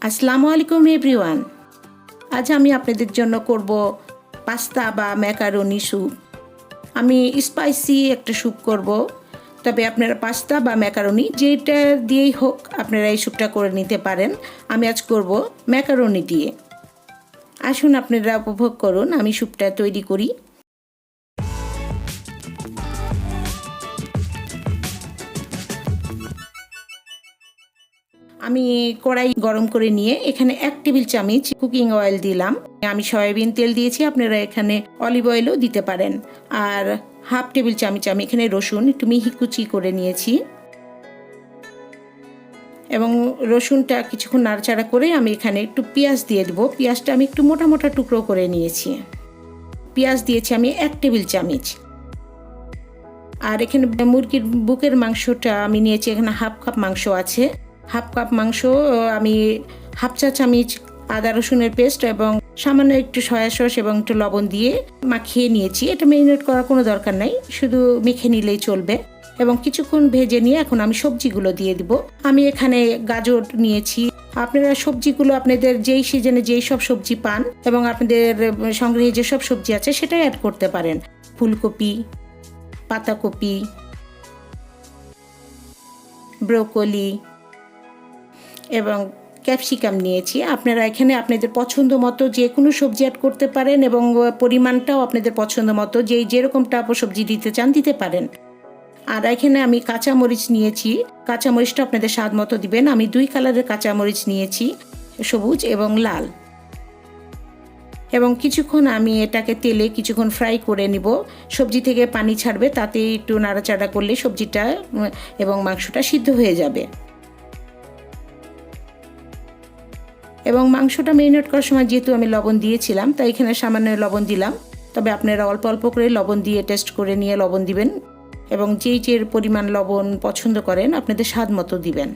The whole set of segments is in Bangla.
আসসালামু আলাইকুম এভরিওয়ান। আজ আমি আপনাদের জন্য করব পাস্তা বা ম্যাকারনি স্যুপ। আমি স্পাইসি একটা স্যুপ করব, তবে আপনারা পাস্তা বা ম্যাকারনি যেটা দিয়েই হোক আপনারা এই স্যুপটা করে নিতে পারেন। আমি আজ করব ম্যাকারনি দিয়ে। আসুন আপনারা উপভোগ করুন আমি স্যুপটা তৈরি করি। আমি কড়াই গরম করে নিয়ে এখানে 1 টেবিল চামচ কুকিং অয়েল দিলাম। আমি সয়াবিন তেল দিয়েছি, আপনারা এখানে অলিভ অয়েলও দিতে পারেন। আর 1/2 টেবিল চামচ আমি এখানে রসুন একটু মিহি কুচি করে নিয়েছি এবং রসুনটা কিছুক্ষণ নাড়াচাড়া করে আমি এখানে একটু পেঁয়াজ দিয়ে দেবো। পেঁয়াজটা আমি একটু মোটা মোটা টুকরো করে নিয়েছি। পেঁয়াজ দিয়েছি আমি 1 টেবিল চামচ। আর এখানে মুরগির বুকের মাংসটা আমি নিয়েছি, এখানে 1/2 কাপ মাংস আছে। 1/2 কাপ মাংস আমি 1/2 চা চামচ আদা রসুনের পেস্ট এবং সামান্য একটু সয়া সস এবং একটু লবণ দিয়ে মাখিয়ে নিয়েছি। এটা ম্যারিনেট করার কোনো দরকার নাই, শুধু মেখে নিলেই চলবে। এবং কিছুক্ষণ ভেজে নিয়ে এখন আমি সবজিগুলো দিয়ে দিব। আমি এখানে গাজর নিয়েছি। আপনারা সবজিগুলো আপনাদের যেই সিজনে যেই সব সবজি পান এবং আপনাদের সংগ্রহে যেসব সবজি আছে সেটাই অ্যাড করতে পারেন। ফুলকপি, পাতাকপি, ব্রোকলি এবং ক্যাপসিকাম নিয়েছি। আপনারা এখানে আপনাদের পছন্দ মতো যে কোনো সবজি অ্যাড করতে পারেন এবং পরিমাণটাও আপনাদের পছন্দ মতো যেরকম টাইপ সবজি দিতে চান দিতে পারেন। আর এখানে আমি কাঁচামরিচ নিয়েছি। কাঁচামরিচটা আপনাদের স্বাদ মতো দিবেন। আমি 2 কালারের কাঁচামরিচ নিয়েছি, সবুজ এবং লাল। এবং কিছুক্ষণ আমি এটাকে তেলে কিছুক্ষণ ফ্রাই করে নিব। সবজি থেকে পানি ছাড়বে, তাতে একটু নাড়াচাড়া করলে সবজিটা এবং মাংসটা সিদ্ধ হয়ে যাবে। এবং মাংসটা ম্যারিনেট করার সময় যেহেতু আমি লবণ দিয়েছিলাম তাই এখানে সামান্য লবণ দিলাম, তবে আপনারা অল্প অল্প করে লবণ দিয়ে টেস্ট করে নিয়ে লবণ দিবেন এবং যে পরিমাণ লবণ পছন্দ করেন আপনাদের স্বাদ মতো দিবেন।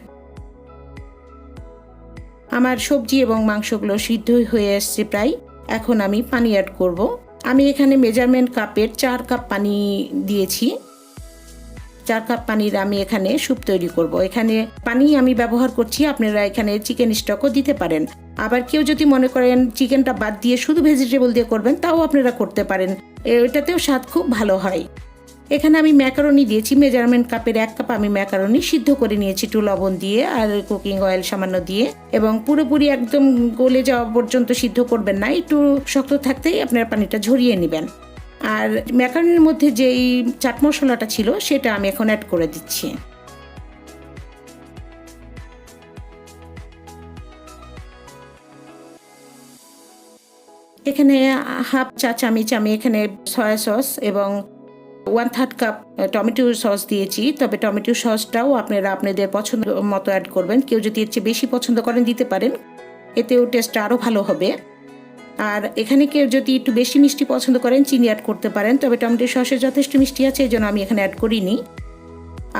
আমার সবজি এবং মাংসগুলো সিদ্ধ হয়ে আসছে প্রায়। এখন আমি পানি অ্যাড করব। আমি এখানে মেজারমেন্ট কাপের 4 কাপ পানি দিয়েছি। 4 কাপ পানির আমি এখানে স্যুপ তৈরি করব। এখানে পানি আমি ব্যবহার করছি, আপনারা এখানে চিকেন স্টকও দিতে পারেন। আবার কেউ যদি মনে করেন চিকেনটা বাদ দিয়ে শুধু ভেজিটেবল দিয়ে করবেন তাও আপনারা করতে পারেন, এটাতেও স্বাদ খুব ভালো হয়। এখানে আমি ম্যাকারনি দিয়েছি। মেজারমেন্ট কাপের 1 কাপ আমি ম্যাকারনি সিদ্ধ করে নিয়েছি একটু লবণ দিয়ে আর কুকিং অয়েল সামান্য দিয়ে। এবং পুরোপুরি একদম গলে যাওয়া পর্যন্ত সিদ্ধ করবেন না, একটু শক্ত থাকতেই আপনারা পানিটা ঝরিয়ে নেবেন। আর ম্যাকারনির মধ্যে যেই চাট মশলাটা ছিল সেটা আমি এখন অ্যাড করে দিচ্ছি। এখানে 1/2 চা চামচ আমি এখানে সয়া সস এবং 1/3 কাপ টমেটো সস দিয়েছি। তবে টমেটো সসটাও আপনারা আপনাদের পছন্দ মতো অ্যাড করবেন। কেউ যদি এর চেয়ে বেশি পছন্দ করেন দিতে পারেন, এতেও টেস্টটা আরও ভালো হবে। আর এখানে কেউ যদি একটু বেশি মিষ্টি পছন্দ করেন চিনি অ্যাড করতে পারেন, তবে টমেটো সসে যথেষ্ট মিষ্টি আছে এই জন্য আমি এখানে অ্যাড করিনি।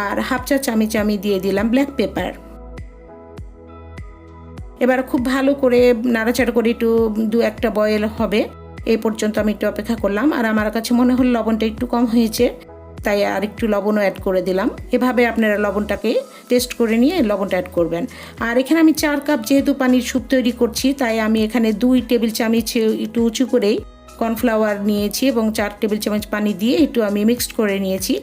আর 1/2 চা চামচ আমি দিয়ে দিলাম ব্ল্যাক পেপার। এবার খুব ভালো করে নাড়াচাড়া করে একটু 2-1টা বয়েল হবে এই পর্যন্ত আমি একটু অপেক্ষা করলাম। আর আমার কাছে মনে হলো লবণটা একটু কম হয়েছে, তাই আর একটু লবণও অ্যাড করে দিলাম। এভাবে আপনারা লবণটাকে টেস্ট করে নিয়ে লবণটা অ্যাড করবেন। আর এখানে আমি 4 কাপ যেহেতু পানির স্যুপ তৈরি করছি তাই আমি এখানে 2 টেবিল চামচ একটু উঁচু করেই কর্নফ্লাওয়ার নিয়েছি এবং 4 টেবিল চামচ পানি দিয়ে একটু আমি মিক্সড করে নিয়েছি।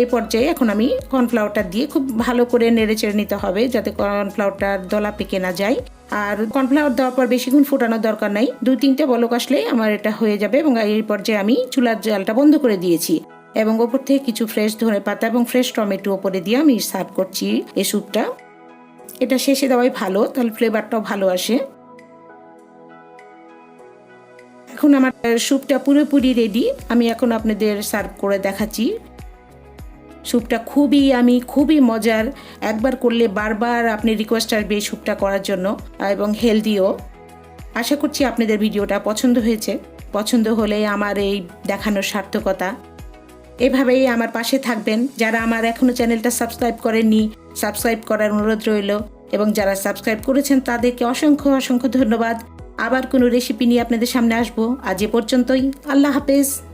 এই পর্যায়ে এখন আমি কর্নফ্লাওয়ারটা দিয়ে খুব ভালো করে নেড়েচেড়ে নিতে হবে যাতে কর্নফ্লাওয়ারটার দলা পেকে না যায়। আর কর্নফ্লাওয়ার দেওয়ার পর বেশিক্ষণ ফোটানোর দরকার নাই, 2-3টে বলক আসলেই আমার এটা হয়ে যাবে। এবং এই পর্যায়ে আমি চুলার জালটা বন্ধ করে দিয়েছি এবং ওপর থেকে কিছু ফ্রেশ ধনেপাতা এবং ফ্রেশ টমেটো ওপরে দিয়ে আমি সার্ভ করছি এই স্যুপটা। এটা শেষে দেওয়াই ভালো, তাহলে ফ্লেভারটাও ভালো আসে। এখন আমার স্যুপটা পুরোপুরি রেডি, আমি এখন আপনাদের সার্ভ করে দেখাচ্ছি। স্যুপটা খুবই মজার, একবার করলে বারবার আপনি রিকোয়েস্ট আসবে এই স্যুপটা করার জন্য এবং হেলদিও। আশা করছি আপনাদের ভিডিওটা পছন্দ হয়েছে। পছন্দ হলে আমার এই দেখানোর সার্থকতা। এভাবেই আমার পাশে থাকবেন। যারা আমার এখনো চ্যানেলটা সাবস্ক্রাইব করেননি সাবস্ক্রাইব করার অনুরোধ রইল এবং যারা সাবস্ক্রাইব করেছেন তাদেরকে অসংখ্য ধন্যবাদ। আবার কোনো রেসিপি নিয়ে আপনাদের সামনে আসবো। আজ এ পর্যন্তই। আল্লাহ হাফেজ।